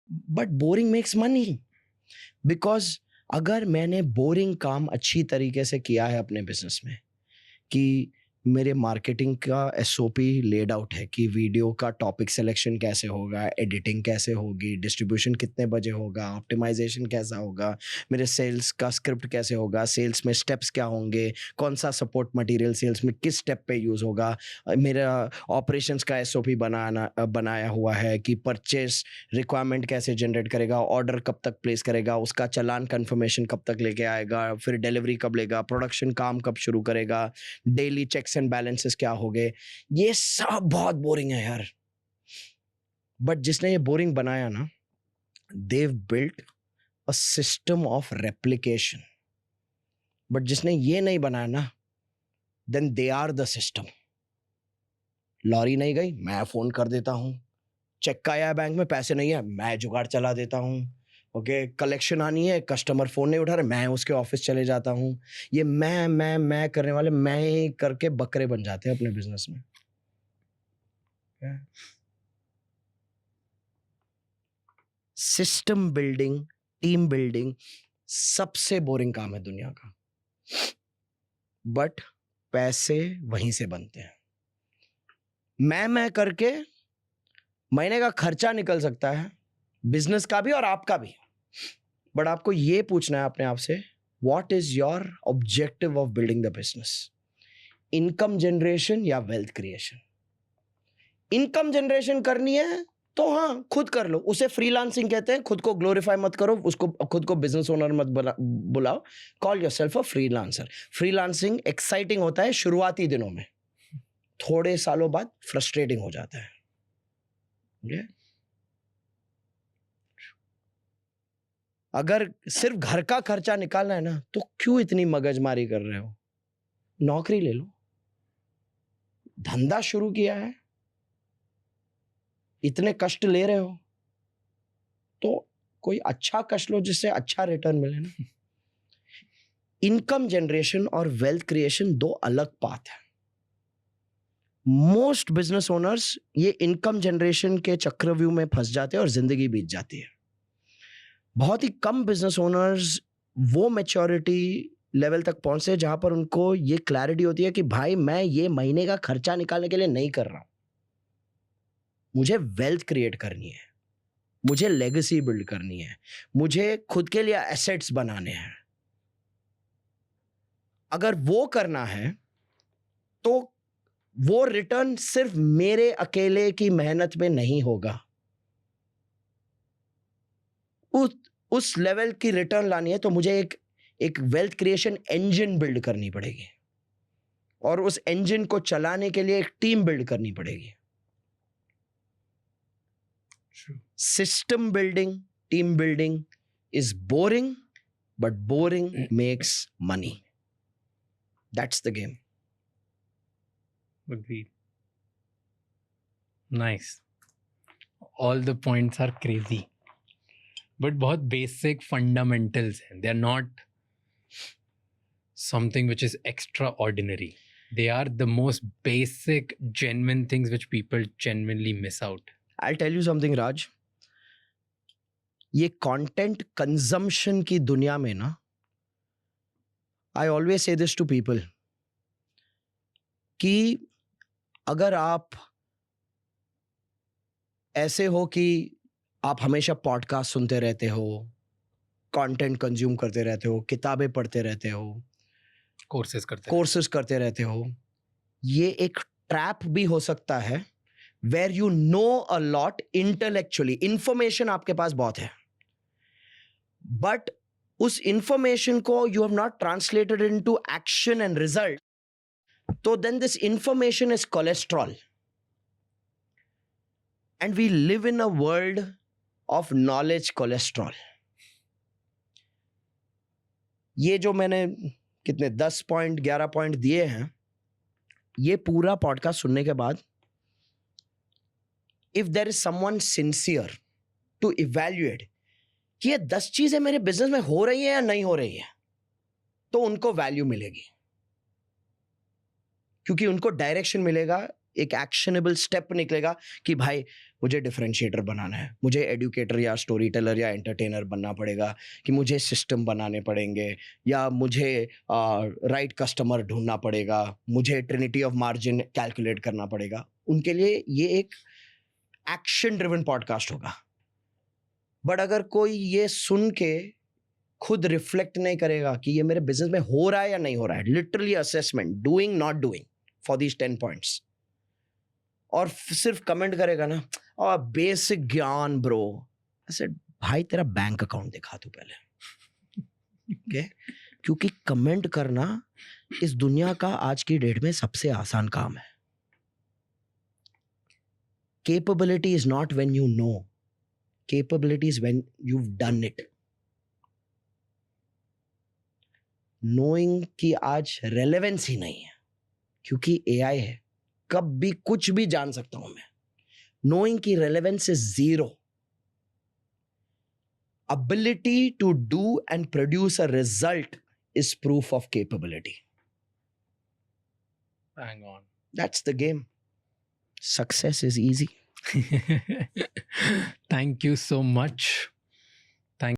But boring makes money, because अगर मैंने boring काम अच्छी तरीके से किया है अपने बिजनेस में, कि मेरे मार्केटिंग का एसओपी लेड आउट है कि वीडियो का टॉपिक सिलेक्शन कैसे होगा, एडिटिंग कैसे होगी, डिस्ट्रीब्यूशन कितने बजे होगा, ऑप्टिमाइजेशन कैसा होगा, मेरे सेल्स का स्क्रिप्ट कैसे होगा, सेल्स में स्टेप्स क्या होंगे, कौन सा सपोर्ट मटेरियल सेल्स में किस स्टेप पे यूज़ होगा, मेरा ऑपरेशंस का एसओपी बनाया हुआ है कि परचेस रिक्वायरमेंट कैसे जनरेट करेगा, ऑर्डर कब तक प्लेस करेगा, उसका चालान कंफर्मेशन कब तक लेके आएगा, फिर डिलीवरी कब लेगा, प्रोडक्शन काम कब शुरू करेगा, डेली चेक्स एंड बैलेंसेस क्या हो गए। ये सब बहुत बोरिंग है यार। बट जिसने ये बोरिंग बनाया ना, they've built a system of replication. But जिसने ये नहीं बनाया ना, then they are the system. लॉरी नहीं गई, मैं फोन कर देता हूं। चेक का आया बैंक में, पैसे नहीं है, मैं जुगाड़ चला देता हूं। ओके, कलेक्शन आनी है, कस्टमर फोन नहीं उठा रहे, मैं उसके ऑफिस चले जाता हूं। ये मैं करने वाले, मैं ही करके बकरे बन जाते हैं अपने बिजनेस में। सिस्टम बिल्डिंग, टीम बिल्डिंग सबसे बोरिंग काम है दुनिया का, बट पैसे वहीं से बनते हैं। मैं करके महीने का खर्चा निकल सकता है, बिजनेस का भी और आपका भी। बट आपको ये पूछना है अपने आप से, what is your objective of building the business? Income generation या वेल्थ क्रिएशन? इनकम जनरेशन करनी है तो हाँ, खुद कर लो, उसे फ्रीलांसिंग कहते हैं। खुद को ग्लोरीफाई मत करो, उसको खुद को बिजनेस ओनर मत बुलाओ। Call yourself a freelancer. Freelancing exciting होता है शुरुआती दिनों में, थोड़े सालों बाद फ्रस्ट्रेटिंग हो जाता है। अगर सिर्फ घर का खर्चा निकालना है ना, तो क्यों इतनी मगजमारी कर रहे हो? नौकरी ले लो। धंधा शुरू किया है, इतने कष्ट ले रहे हो, तो कोई अच्छा कष्ट लो जिससे अच्छा रिटर्न मिले ना। इनकम जनरेशन और वेल्थ क्रिएशन दो अलग पाथ है। मोस्ट बिजनेस ओनर्स ये इनकम जनरेशन के चक्रव्यूह में फंस जाते हैं और जिंदगी बीत जाती है। बहुत ही कम बिजनेस ओनर्स वो मैच्योरिटी लेवल तक पहुंचते जहां पर उनको ये क्लैरिटी होती है कि भाई, मैं ये महीने का खर्चा निकालने के लिए नहीं कर रहा हूं, मुझे वेल्थ क्रिएट करनी है, मुझे लेगेसी बिल्ड करनी है, मुझे खुद के लिए एसेट्स बनाने हैं। अगर वो करना है तो वो रिटर्न सिर्फ मेरे अकेले की मेहनत में नहीं होगा। उस लेवल की रिटर्न लानी है तो मुझे एक वेल्थ क्रिएशन इंजन बिल्ड करनी पड़ेगी, और उस इंजन को चलाने के लिए एक टीम बिल्ड करनी पड़ेगी। System building, team building is boring, but boring makes money. That's the game. Agreed. Nice. All the points are crazy. But बहुत basic fundamentals हैं. They are not something which is extraordinary. They are the most basic, genuine things which people genuinely miss out. I'll tell you something, Raj. ये content consumption की दुनिया में ना, I always say this to people, कि अगर आप ऐसे हो कि आप हमेशा पॉडकास्ट सुनते रहते हो, कंटेंट कंज्यूम करते रहते हो, किताबें पढ़ते रहते हो, कोर्सेज करते रहते हो, ये एक ट्रैप भी हो सकता है where you know a lot intellectually, information आपके पास बहुत है, बट उस इंफॉर्मेशन को you have not translated into action and result, तो then this information is cholesterol. And we live in a world of knowledge cholesterol. ये जो मैंने कितने 10 पॉइंट 11 पॉइंट दिए हैं, ये पूरा पॉडकास्ट सुनने के बाद, if there is someone sincere to evaluate कि ये 10 चीजें मेरे बिजनेस में हो रही है या नहीं हो रही है, तो उनको वैल्यू मिलेगी, क्योंकि उनको डायरेक्शन मिलेगा एक एक्शनेबल स्टेप निकलेगा कि भाई मुझे डिफरेंशिएटर बनाना है, मुझे एडुकेटर या स्टोरी टेलर या एंटरटेनर बनना पड़ेगा, कि मुझे सिस्टम बनाने पड़ेंगे, या मुझे राइट कस्टमर ढूंढना पड़ेगा, मुझे ट्रिनिटी ऑफ मार्जिन कैलकुलेट करना पड़ेगा. उनके लिए ये एक एक्शन ड्रिवन पॉडकास्ट होगा. बट अगर कोई ये सुन के खुद रिफ्लेक्ट नहीं करेगा कि ये मेरे बिजनेस में हो रहा है या नहीं हो रहा है, literally assessment, doing not doing for these 10 points, और सिर्फ कमेंट करेगा ना, और बेसिक ज्ञान ब्रो, ऐसे भाई तेरा बैंक अकाउंट दिखा तू पहले. ओके क्योंकि कमेंट करना इस दुनिया का आज की डेट में सबसे आसान काम है. Capability is not when you know. Capability is when you've done it. Knowing की आज relevance ही नहीं है, क्योंकि AI है, कब भी कुछ भी जान सकता हूं मैं. Knowing की relevance is zero. Ability to do and produce a result is proof of capability. Hang on. That's the game. Success is easy. Thank you so much.